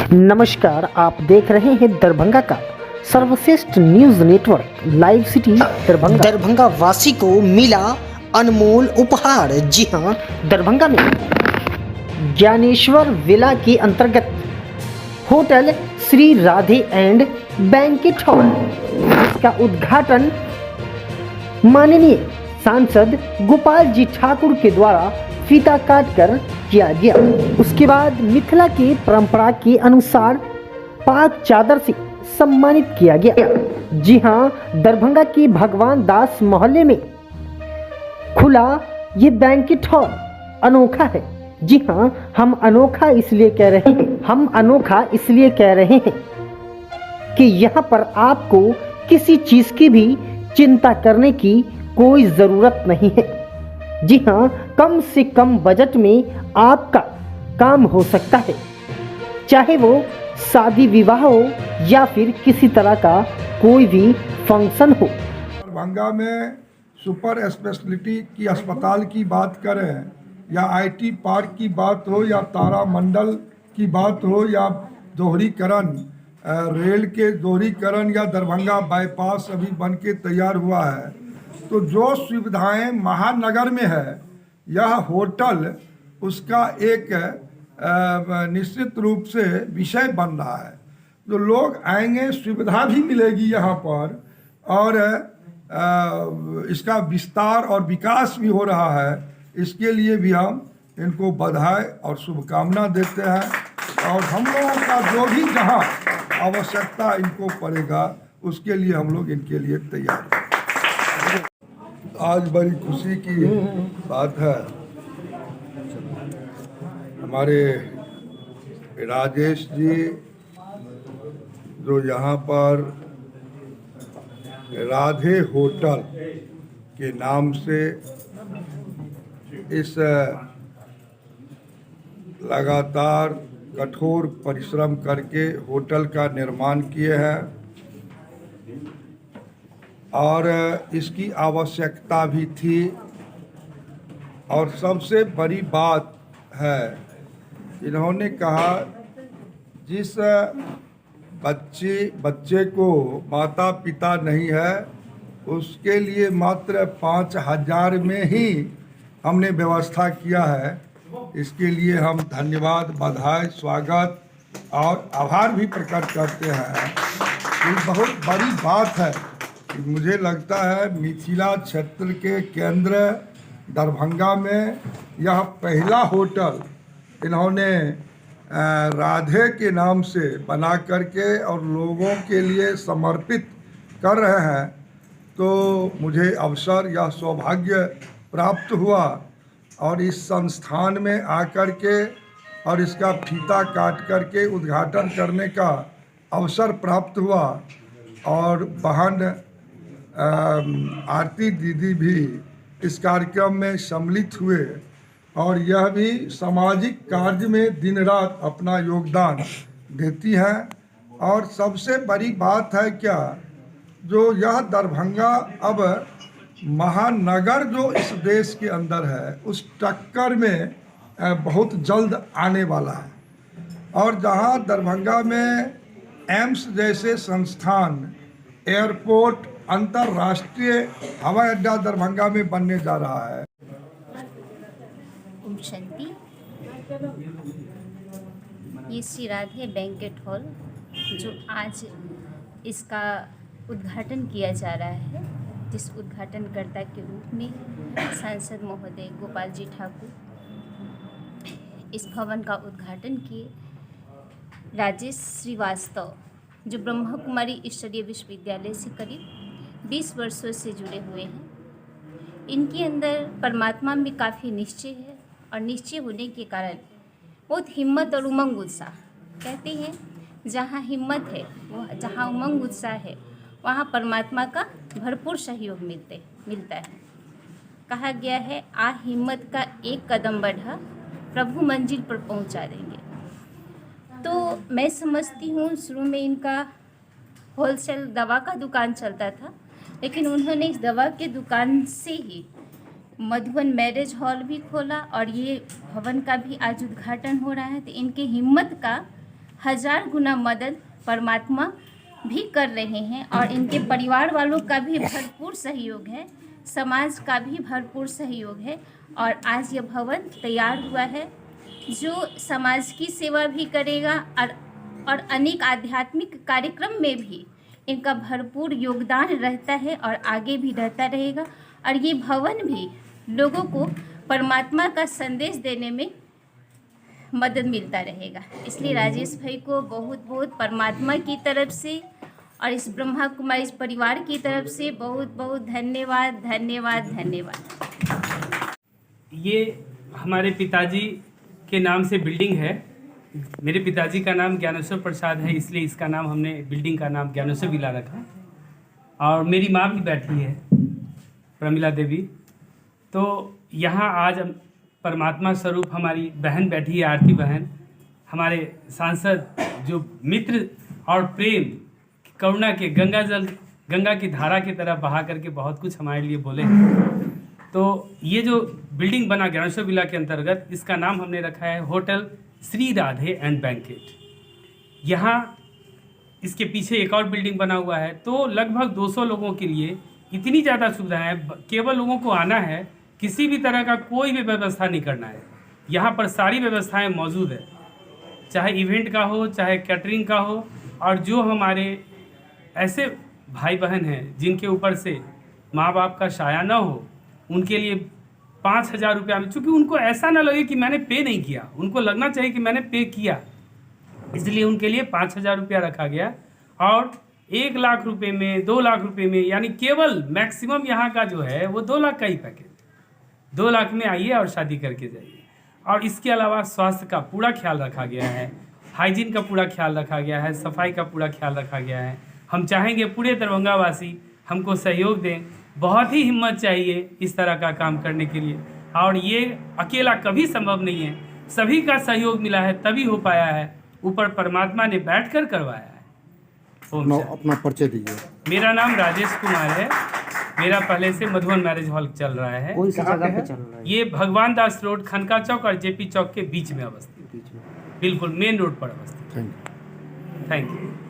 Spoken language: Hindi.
नमस्कार, आप देख रहे हैं दरभंगा का सर्वश्रेष्ठ news network live city Darbhanga. Darbhanga वासी को मिला अनमोल उपहार। जी हां, दरभंगा में ज्ञानेश्वर विला के अंतर्गत hotel Shri Radhe and banquet hall, इसका उद्घाटन माननीय सांसद गोपाल जी ठाकुर के द्वारा फीता काटकर किया गया। उसके बाद मिथिला की परंपरा के अनुसार पाक चादर से सम्मानित किया गया। जी हां, दरभंगा की भगवान दास मोहल्ले में खुला ये बैंकेट हॉल अनोखा है। जी हां, हम अनोखा इसलिए कह रहे हैं कि यहाँ पर आपको किसी चीज की भी चिंता करने की कोई जरूरत नहीं है। जी हाँ, कम से कम बजट में आपका काम हो सकता है, चाहे वो शादी विवाह हो या फिर किसी तरह का कोई भी फंक्शन हो। दरभंगा में सुपर स्पेशलिटी की अस्पताल की बात करें या आईटी पार्क की बात हो या तारामंडल की बात हो या दोहरीकरण रेल के दोहरीकरण या दरभंगा बाईपास अभी बन के तैयार हुआ है, तो जो सुविधाएं महानगर में है यह होटल उसका एक निश्चित रूप से विषय बन रहा है। जो लोग आएंगे सुविधा भी मिलेगी यहाँ पर और इसका विस्तार और विकास भी हो रहा है। इसके लिए भी हम इनको बधाई और शुभकामना देते हैं और हम लोगों का जो भी जहाँ आवश्यकता इनको पड़ेगा उसके लिए हम लोग इनके लिए तैयार हैं। आज बड़ी खुशी की बात है, हमारे राजेश जी जो यहाँ पर राधे होटल के नाम से इस लगातार कठोर परिश्रम करके होटल का निर्माण किए हैं और इसकी आवश्यकता भी थी। और सबसे बड़ी बात है, इन्होंने कहा जिस बच्चे को माता पिता नहीं है उसके लिए मात्र 5,000 में ही हमने व्यवस्था किया है। इसके लिए हम धन्यवाद, बधाई, स्वागत और आभार भी प्रकट करते हैं। ये बहुत बड़ी बात है। मुझे लगता है मिथिला क्षेत्र के केंद्र दरभंगा में यह पहला होटल इन्होंने राधे के नाम से बना करके और लोगों के लिए समर्पित कर रहे हैं। तो मुझे अवसर या सौभाग्य प्राप्त हुआ और इस संस्थान में आकर के और इसका फीता काट करके उद्घाटन करने का अवसर प्राप्त हुआ। और बहन आरती दीदी भी इस कार्यक्रम में सम्मिलित हुए और यह भी सामाजिक कार्य में दिन रात अपना योगदान देती हैं। और सबसे बड़ी बात है क्या, जो यह दरभंगा अब महानगर जो इस देश के अंदर है उस टक्कर में बहुत जल्द आने वाला है। और जहां दरभंगा में एम्स जैसे संस्थान, एयरपोर्ट, अंतर्राष्ट्रीय हवाई अड्डा दरभंगा में बनने जा रहा है। शांति, ये श्री राधे बैंकेट हॉल जो आज इसका उद्घाटन किया जा रहा है, जिस उद्घाटनकर्ता के रूप में सांसद महोदय गोपाल जी ठाकुर इस भवन का उद्घाटन किए। राजेश श्रीवास्तव जो ब्रह्मा कुमारी ईश्वरीय विश्वविद्यालय से करीब 20 वर्षों से जुड़े हुए हैं, इनके अंदर परमात्मा में काफ़ी निश्चय है और निश्चय होने के कारण बहुत हिम्मत और उमंग उत्साह, कहते हैं जहाँ हिम्मत है, वो जहाँ उमंग उत्साह है, वहाँ परमात्मा का भरपूर सहयोग मिलता है। कहा गया है, आ हिम्मत का एक कदम बढ़ा, प्रभु मंजिल पर पहुँचा देंगे। तो मैं समझती हूँ शुरू में इनका होलसेल दवा का दुकान चलता था, लेकिन उन्होंने इस दवा के दुकान से ही मधुबन मैरिज हॉल भी खोला और ये भवन का भी आज उद्घाटन हो रहा है। तो इनके हिम्मत का 1000 गुना मदद परमात्मा भी कर रहे हैं और इनके परिवार वालों का भी भरपूर सहयोग है, समाज का भी भरपूर सहयोग है और आज यह भवन तैयार हुआ है जो समाज की सेवा भी करेगा और अनेक आध्यात्मिक कार्यक्रम में भी इनका भरपूर योगदान रहता है और आगे भी रहता रहेगा और ये भवन भी लोगों को परमात्मा का संदेश देने में मदद मिलता रहेगा। इसलिए राजेश भाई को बहुत बहुत परमात्मा की तरफ से और इस ब्रह्मा कुमारी इस परिवार की तरफ से बहुत बहुत धन्यवाद धन्यवाद धन्यवाद। ये हमारे पिताजी के नाम से बिल्डिंग है। मेरे पिताजी का नाम ज्ञानेश्वर प्रसाद है, इसलिए इसका नाम हमने बिल्डिंग का नाम ज्ञानेश्वर विला रखा। और मेरी माँ भी बैठी है, प्रमिला देवी। तो यहाँ आज परमात्मा स्वरूप हमारी बहन बैठी है, आरती बहन, हमारे सांसद जो मित्र और प्रेम करुणा के गंगा की धारा की तरह बहा करके बहुत कुछ हमारे लिए बोले हैं। तो ये जो बिल्डिंग बना ज्ञानेश्वर विला के अंतर्गत, इसका नाम हमने रखा है hotel Shri Radhe and banquet. यहाँ इसके पीछे एक और बिल्डिंग बना हुआ है। तो लगभग 200 लोगों के लिए इतनी ज़्यादा सुविधाएं, केवल लोगों को आना है, किसी भी तरह का कोई भी व्यवस्था नहीं करना है। यहाँ पर सारी व्यवस्थाएं मौजूद है, चाहे इवेंट का हो, चाहे कैटरिंग का हो। और जो हमारे ऐसे भाई बहन हैं जिनके ऊपर से माँ बाप का साया ना हो, उनके लिए 5000 रुपया में, चूँकि उनको ऐसा ना लगे कि मैंने पे नहीं किया, उनको लगना चाहिए कि मैंने पे किया, इसलिए उनके लिए 5000 रुपया रखा गया। और 1 लाख रुपए में, 2 लाख रुपए में, यानी केवल मैक्सिमम यहाँ का जो है वो 2 लाख का ही पैकेज। 2 लाख में आइए और शादी करके जाइए। और इसके अलावा स्वास्थ्य का पूरा ख्याल रखा गया है, हाइजीन का पूरा ख्याल रखा गया है, सफाई का पूरा ख्याल रखा गया है। हम चाहेंगे पूरे दरभंगा वासी हमको सहयोग दें। बहुत ही हिम्मत चाहिए इस तरह का काम करने के लिए, और ये अकेला कभी संभव नहीं है, सभी का सहयोग मिला है तभी हो पाया है। ऊपर परमात्मा ने बैठकर करवाया है। अपना परिचय दीजिए। मेरा नाम राजेश कुमार है। मेरा पहले से मधुबन मैरिज हॉल चल रहा है। कौन सी जगह पे चल रहा है? ये भगवान दास रोड, खनका चौक और जेपी चौक के बीच में अवस्थित, बिल्कुल मेन रोड पर अवस्थित। Thank you. Thank you.